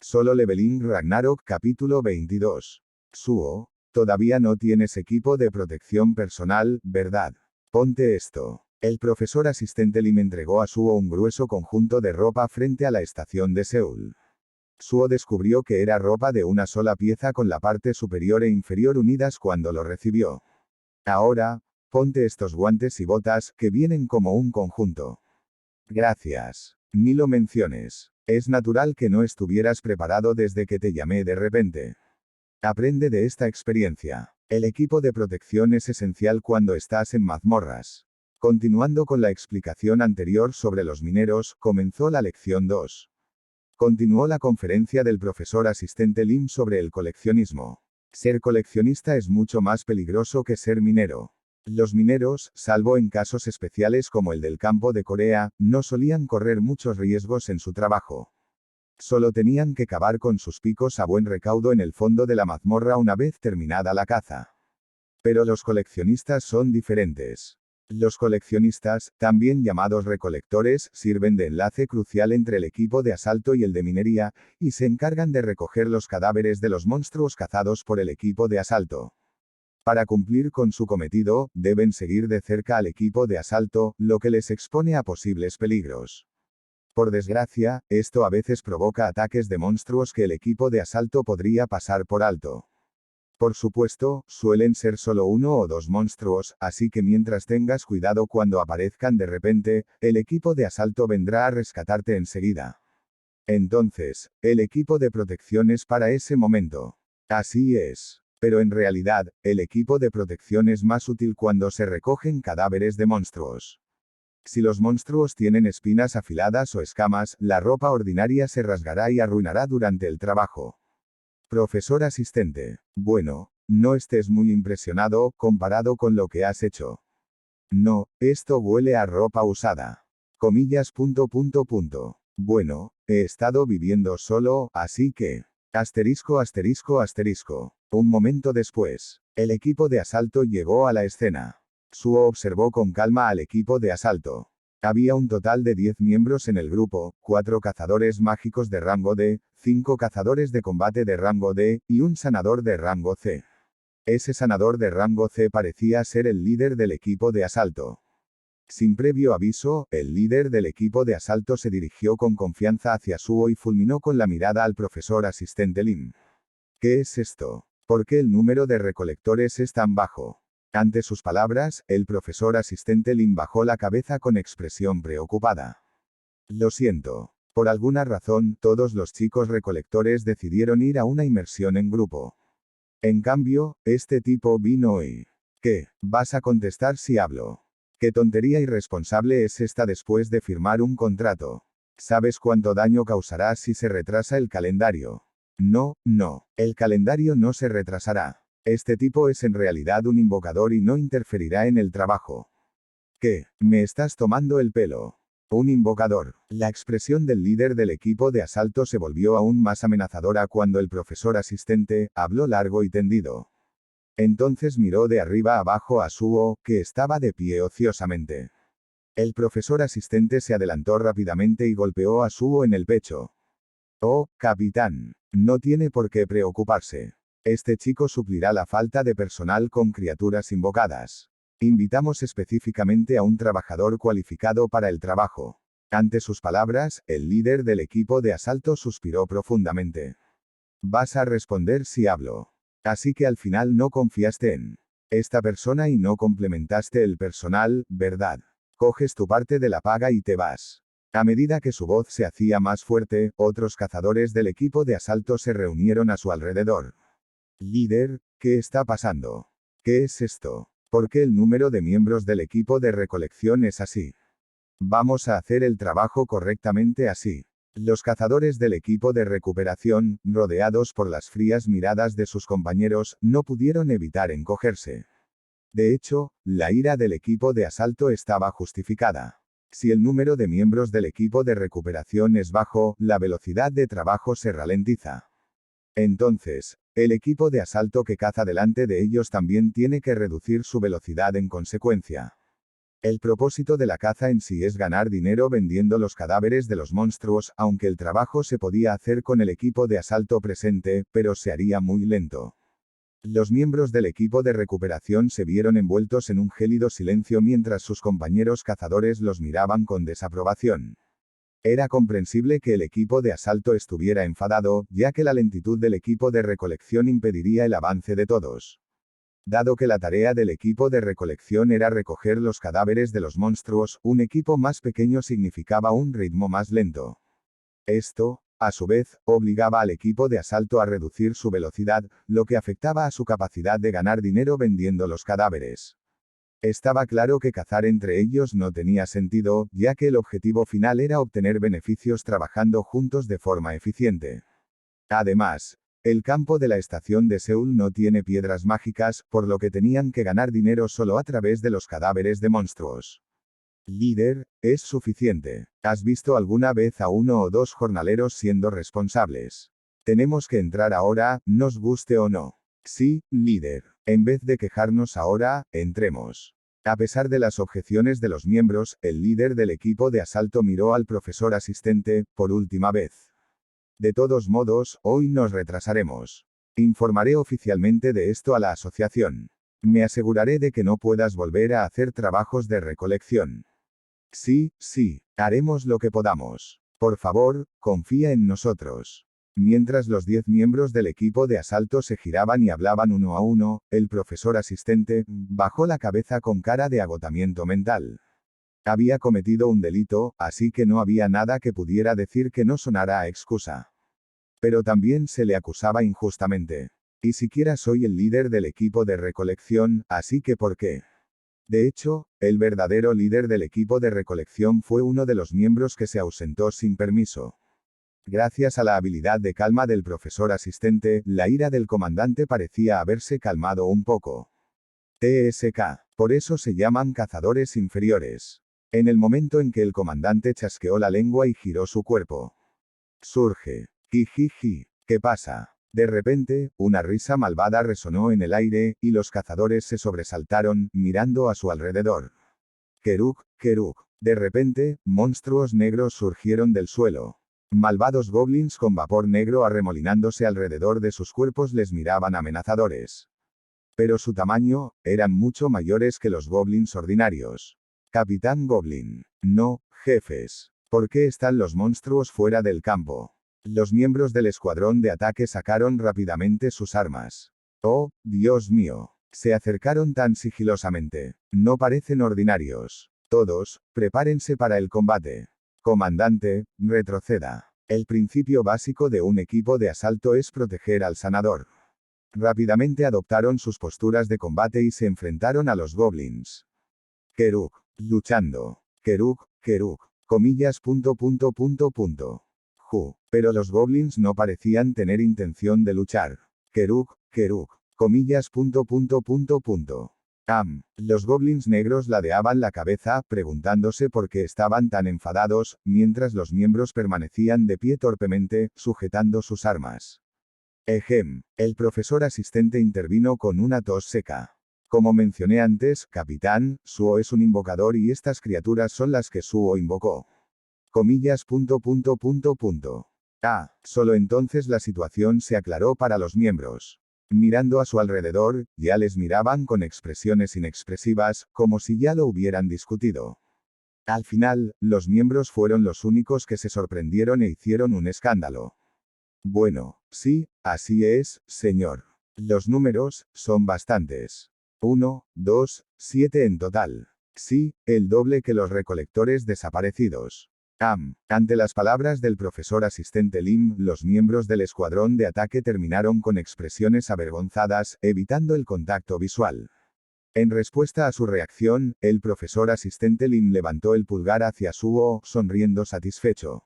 Solo Leveling Ragnarok capítulo 22. Suo, todavía no tienes equipo de protección personal, ¿verdad? Ponte esto. El profesor asistente Lim entregó a Suo un grueso conjunto de ropa frente a la estación de Seúl. Suo descubrió que era ropa de una sola pieza con la parte superior e inferior unidas cuando lo recibió. Ahora, ponte estos guantes y botas, que vienen como un conjunto. Gracias. Ni lo menciones. Es natural que no estuvieras preparado desde que te llamé de repente. Aprende de esta experiencia. El equipo de protección es esencial cuando estás en mazmorras. Continuando con la explicación anterior sobre los mineros, comenzó la lección 2. Continuó la conferencia del profesor asistente Lim sobre el coleccionismo. Ser coleccionista es mucho más peligroso que ser minero. Los mineros, salvo en casos especiales como el del campo de Corea, no solían correr muchos riesgos en su trabajo. Solo tenían que cavar con sus picos a buen recaudo en el fondo de la mazmorra una vez terminada la caza. Pero los coleccionistas son diferentes. Los coleccionistas, también llamados recolectores, sirven de enlace crucial entre el equipo de asalto y el de minería, y se encargan de recoger los cadáveres de los monstruos cazados por el equipo de asalto. Para cumplir con su cometido, deben seguir de cerca al equipo de asalto, lo que les expone a posibles peligros. Por desgracia, esto a veces provoca ataques de monstruos que el equipo de asalto podría pasar por alto. Por supuesto, suelen ser solo uno o dos monstruos, así que mientras tengas cuidado cuando aparezcan de repente, el equipo de asalto vendrá a rescatarte enseguida. Entonces, el equipo de protección es para ese momento. Así es. Pero en realidad, el equipo de protección es más útil cuando se recogen cadáveres de monstruos. Si los monstruos tienen espinas afiladas o escamas, la ropa ordinaria se rasgará y arruinará durante el trabajo. Profesor asistente. Bueno, no estés muy impresionado, comparado con lo que has hecho. No, esto huele a ropa usada. Comillas. Bueno, he estado viviendo solo, así que... Asterisco. Un momento después, el equipo de asalto llegó a la escena. Suo observó con calma al equipo de asalto. Había un total de 10 miembros en el grupo, 4 cazadores mágicos de rango D, 5 cazadores de combate de rango D, y un sanador de rango C. Ese sanador de rango C parecía ser el líder del equipo de asalto. Sin previo aviso, el líder del equipo de asalto se dirigió con confianza hacia Suo y fulminó con la mirada al profesor asistente Lim. ¿Qué es esto? ¿Por qué el número de recolectores es tan bajo? Ante sus palabras, el profesor asistente Lim bajó la cabeza con expresión preocupada. Lo siento. Por alguna razón, todos los chicos recolectores decidieron ir a una inmersión en grupo. En cambio, este tipo vino hoy. ¿Qué? ¿Vas a contestar si hablo? ¿Qué tontería irresponsable es esta después de firmar un contrato? ¿Sabes cuánto daño causará si se retrasa el calendario? No, el calendario no se retrasará. Este tipo es en realidad un invocador y no interferirá en el trabajo. ¿Qué? ¿Me estás tomando el pelo? Un invocador. La expresión del líder del equipo de asalto se volvió aún más amenazadora cuando el profesor asistente habló largo y tendido. Entonces miró de arriba abajo a Suo, que estaba de pie ociosamente. El profesor asistente se adelantó rápidamente y golpeó a Suo en el pecho. Oh, capitán. No tiene por qué preocuparse. Este chico suplirá la falta de personal con criaturas invocadas. Invitamos específicamente a un trabajador cualificado para el trabajo. Ante sus palabras, el líder del equipo de asalto suspiró profundamente. Vas a responder si hablo. Así que al final no confiaste en esta persona y no complementaste el personal, ¿verdad? Coges tu parte de la paga y te vas. A medida que su voz se hacía más fuerte, otros cazadores del equipo de asalto se reunieron a su alrededor. Líder, ¿qué está pasando? ¿Qué es esto? ¿Por qué el número de miembros del equipo de recolección es así? Vamos a hacer el trabajo correctamente así. Los cazadores del equipo de recuperación, rodeados por las frías miradas de sus compañeros, no pudieron evitar encogerse. De hecho, la ira del equipo de asalto estaba justificada. Si el número de miembros del equipo de recuperación es bajo, la velocidad de trabajo se ralentiza. Entonces, el equipo de asalto que caza delante de ellos también tiene que reducir su velocidad en consecuencia. El propósito de la caza en sí es ganar dinero vendiendo los cadáveres de los monstruos, aunque el trabajo se podía hacer con el equipo de asalto presente, pero se haría muy lento. Los miembros del equipo de recuperación se vieron envueltos en un gélido silencio mientras sus compañeros cazadores los miraban con desaprobación. Era comprensible que el equipo de asalto estuviera enfadado, ya que la lentitud del equipo de recolección impediría el avance de todos. Dado que la tarea del equipo de recolección era recoger los cadáveres de los monstruos, un equipo más pequeño significaba un ritmo más lento. Esto, a su vez, obligaba al equipo de asalto a reducir su velocidad, lo que afectaba a su capacidad de ganar dinero vendiendo los cadáveres. Estaba claro que cazar entre ellos no tenía sentido, ya que el objetivo final era obtener beneficios trabajando juntos de forma eficiente. Además, el campo de la estación de Seúl no tiene piedras mágicas, por lo que tenían que ganar dinero solo a través de los cadáveres de monstruos. Líder, es suficiente. ¿Has visto alguna vez a uno o dos jornaleros siendo responsables? Tenemos que entrar ahora, nos guste o no. Sí, líder. En vez de quejarnos ahora, entremos. A pesar de las objeciones de los miembros, el líder del equipo de asalto miró al profesor asistente, por última vez. De todos modos, hoy nos retrasaremos. Informaré oficialmente de esto a la asociación. Me aseguraré de que no puedas volver a hacer trabajos de recolección. Sí, haremos lo que podamos. Por favor, confía en nosotros. Mientras los 10 miembros del equipo de asalto se giraban y hablaban uno a uno, el profesor asistente bajó la cabeza con cara de agotamiento mental. Había cometido un delito, así que no había nada que pudiera decir que no sonara a excusa. Pero también se le acusaba injustamente. Y siquiera soy el líder del equipo de recolección, así que ¿por qué? De hecho, el verdadero líder del equipo de recolección fue uno de los miembros que se ausentó sin permiso. Gracias a la habilidad de calma del profesor asistente, la ira del comandante parecía haberse calmado un poco. TSK. Por eso se llaman cazadores inferiores. En el momento en que el comandante chasqueó la lengua y giró su cuerpo. Surge. Jijiji. ¿Qué pasa? De repente, una risa malvada resonó en el aire, y los cazadores se sobresaltaron, mirando a su alrededor. Keruk. De repente, monstruos negros surgieron del suelo. Malvados goblins con vapor negro arremolinándose alrededor de sus cuerpos les miraban amenazadores. Pero su tamaño, eran mucho mayores que los goblins ordinarios. Capitán Goblin. No, jefes. ¿Por qué están los monstruos fuera del campo? Los miembros del escuadrón de ataque sacaron rápidamente sus armas. Oh, Dios mío. Se acercaron tan sigilosamente. No parecen ordinarios. Todos, prepárense para el combate. Comandante, retroceda. El principio básico de un equipo de asalto es proteger al sanador. Rápidamente adoptaron sus posturas de combate y se enfrentaron a los goblins. Keruk. Luchando. Keruk. Comillas. Pero los goblins no parecían tener intención de luchar. Keruk. Comillas. Los goblins negros ladeaban la cabeza, preguntándose por qué estaban tan enfadados, mientras los miembros permanecían de pie torpemente, sujetando sus armas. El profesor asistente intervino con una tos seca. Como mencioné antes, capitán, Suo es un invocador y estas criaturas son las que Suo invocó. Comillas. Solo entonces la situación se aclaró para los miembros. Mirando a su alrededor, ya les miraban con expresiones inexpresivas, como si ya lo hubieran discutido. Al final, los miembros fueron los únicos que se sorprendieron e hicieron un escándalo. Bueno, sí, así es, señor. Los números, son bastantes. 1, 2, 7 en total. Sí, el doble que los recolectores desaparecidos. Ante las palabras del profesor asistente Lim, los miembros del escuadrón de ataque terminaron con expresiones avergonzadas, evitando el contacto visual. En respuesta a su reacción, el profesor asistente Lim levantó el pulgar hacia Suo, sonriendo satisfecho.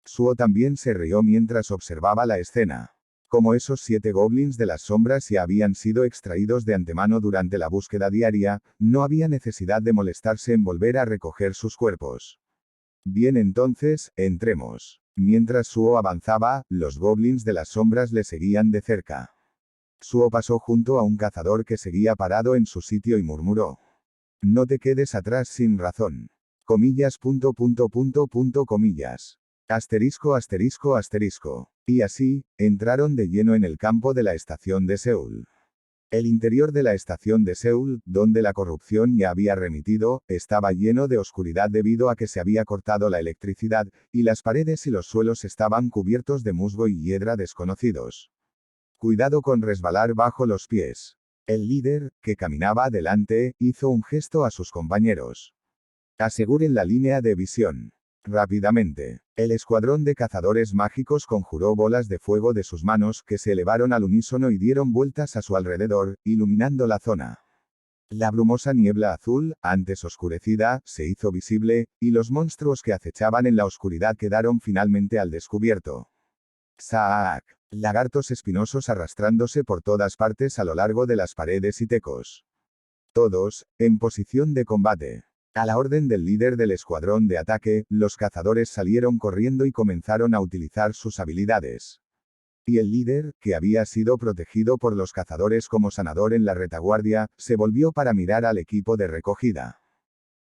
Suo también se rió mientras observaba la escena. Como esos 7 goblins de las sombras ya habían sido extraídos de antemano durante la búsqueda diaria, no había necesidad de molestarse en volver a recoger sus cuerpos. Bien, entonces, entremos. Mientras Suo avanzaba, los goblins de las sombras le seguían de cerca. Suo pasó junto a un cazador que seguía parado en su sitio y murmuró. No te quedes atrás sin razón. Comillas. Comillas. Asterisco. Y así, entraron de lleno en el campo de la estación de Seúl. El interior de la estación de Seúl, donde la corrupción ya había remitido, estaba lleno de oscuridad debido a que se había cortado la electricidad, y las paredes y los suelos estaban cubiertos de musgo y hiedra desconocidos. Cuidado con resbalar bajo los pies. El líder, que caminaba adelante, hizo un gesto a sus compañeros. Aseguren la línea de visión. Rápidamente, el escuadrón de cazadores mágicos conjuró bolas de fuego de sus manos que se elevaron al unísono y dieron vueltas a su alrededor, iluminando la zona. La brumosa niebla azul, antes oscurecida, se hizo visible, y los monstruos que acechaban en la oscuridad quedaron finalmente al descubierto. Saak. Lagartos espinosos arrastrándose por todas partes a lo largo de las paredes y tecos. Todos, en posición de combate. A la orden del líder del escuadrón de ataque, los cazadores salieron corriendo y comenzaron a utilizar sus habilidades. Y el líder, que había sido protegido por los cazadores como sanador en la retaguardia, se volvió para mirar al equipo de recogida.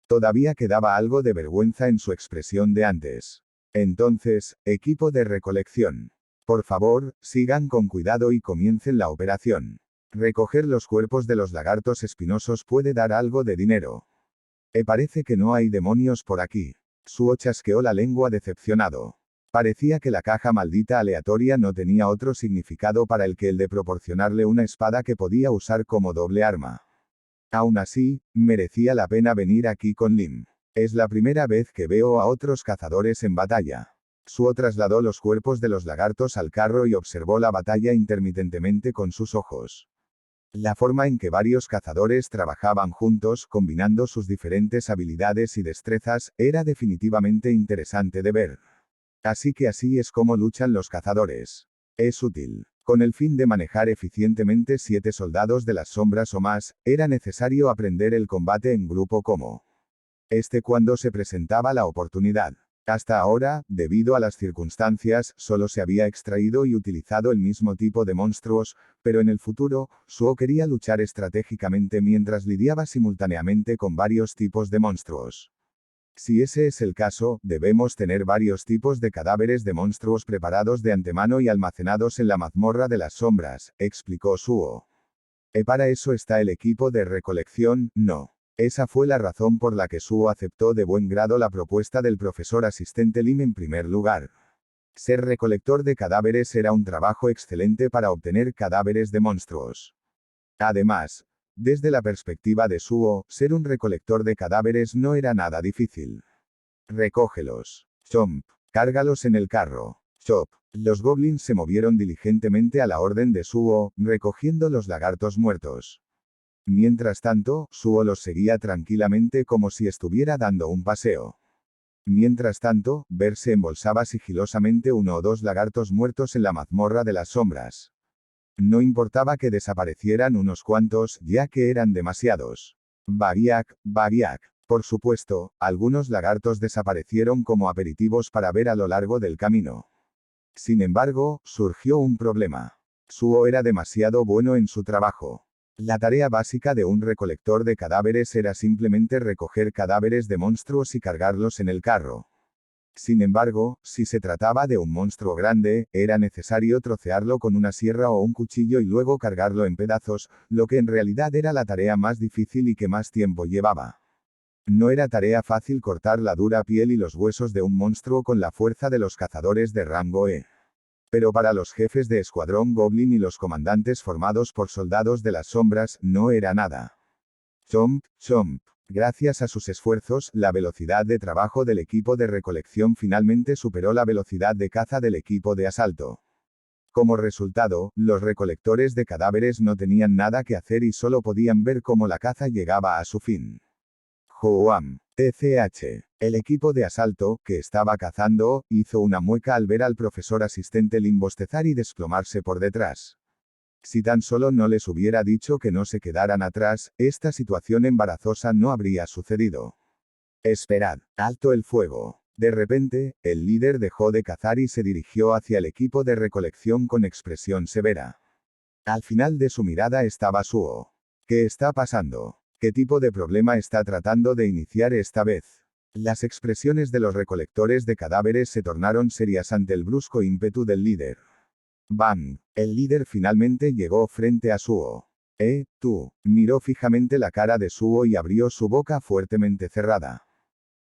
Todavía quedaba algo de vergüenza en su expresión de antes. Entonces, equipo de recolección. Por favor, sigan con cuidado y comiencen la operación. Recoger los cuerpos de los lagartos espinosos puede dar algo de dinero. Parece que no hay demonios por aquí. Suo chasqueó la lengua decepcionado. Parecía que la caja maldita aleatoria no tenía otro significado para el que el de proporcionarle una espada que podía usar como doble arma. Aún así, merecía la pena venir aquí con Lim. Es la primera vez que veo a otros cazadores en batalla. Suo trasladó los cuerpos de los lagartos al carro y observó la batalla intermitentemente con sus ojos. La forma en que varios cazadores trabajaban juntos, combinando sus diferentes habilidades y destrezas, era definitivamente interesante de ver. Así que así es como luchan los cazadores. Es útil. Con el fin de manejar eficientemente 7 soldados de las sombras o más, era necesario aprender el combate en grupo como cuando se presentaba la oportunidad. Hasta ahora, debido a las circunstancias, solo se había extraído y utilizado el mismo tipo de monstruos, pero en el futuro, Suo quería luchar estratégicamente mientras lidiaba simultáneamente con varios tipos de monstruos. Si ese es el caso, debemos tener varios tipos de cadáveres de monstruos preparados de antemano y almacenados en la mazmorra de las sombras, explicó Suo. Para eso está el equipo de recolección, no. Esa fue la razón por la que Suo aceptó de buen grado la propuesta del profesor asistente Lim en primer lugar. Ser recolector de cadáveres era un trabajo excelente para obtener cadáveres de monstruos. Además, desde la perspectiva de Suo, ser un recolector de cadáveres no era nada difícil. Recógelos. Chomp. Cárgalos en el carro. Chop. Los goblins se movieron diligentemente a la orden de Suo, recogiendo los lagartos muertos. Mientras tanto, Suo los seguía tranquilamente como si estuviera dando un paseo. Mientras tanto, Ver se embolsaba sigilosamente 1 o 2 lagartos muertos en la mazmorra de las sombras. No importaba que desaparecieran unos cuantos, ya que eran demasiados. Bagiak. Por supuesto, algunos lagartos desaparecieron como aperitivos para Ver a lo largo del camino. Sin embargo, surgió un problema. Suo era demasiado bueno en su trabajo. La tarea básica de un recolector de cadáveres era simplemente recoger cadáveres de monstruos y cargarlos en el carro. Sin embargo, si se trataba de un monstruo grande, era necesario trocearlo con una sierra o un cuchillo y luego cargarlo en pedazos, lo que en realidad era la tarea más difícil y que más tiempo llevaba. No era tarea fácil cortar la dura piel y los huesos de un monstruo con la fuerza de los cazadores de rango E. Pero para los jefes de escuadrón Goblin y los comandantes formados por soldados de las sombras, no era nada. Chomp. Gracias a sus esfuerzos, la velocidad de trabajo del equipo de recolección finalmente superó la velocidad de caza del equipo de asalto. Como resultado, los recolectores de cadáveres no tenían nada que hacer y solo podían ver cómo la caza llegaba a su fin. Joam. TCH. El equipo de asalto, que estaba cazando, hizo una mueca al ver al profesor asistente Lim bostezar y desplomarse por detrás. Si tan solo no les hubiera dicho que no se quedaran atrás, esta situación embarazosa no habría sucedido. Esperad. Alto el fuego. De repente, el líder dejó de cazar y se dirigió hacia el equipo de recolección con expresión severa. Al final de su mirada estaba Suo. ¿Qué está pasando? ¿Qué tipo de problema está tratando de iniciar esta vez? Las expresiones de los recolectores de cadáveres se tornaron serias ante el brusco ímpetu del líder. ¡Bang! El líder finalmente llegó frente a Suo. Tú. Miró fijamente la cara de Suo y abrió su boca fuertemente cerrada.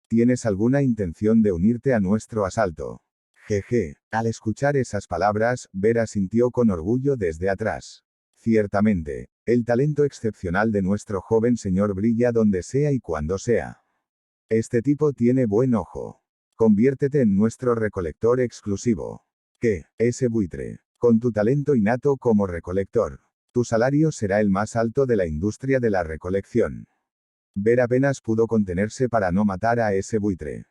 ¿Tienes alguna intención de unirte a nuestro asalto? Jeje. Al escuchar esas palabras, Vera sintió con orgullo desde atrás. Ciertamente, el talento excepcional de nuestro joven señor brilla donde sea y cuando sea. Este tipo tiene buen ojo. Conviértete en nuestro recolector exclusivo. ¿Qué? Ese buitre. Con tu talento innato como recolector. Tu salario será el más alto de la industria de la recolección. Ver apenas pudo contenerse para no matar a ese buitre.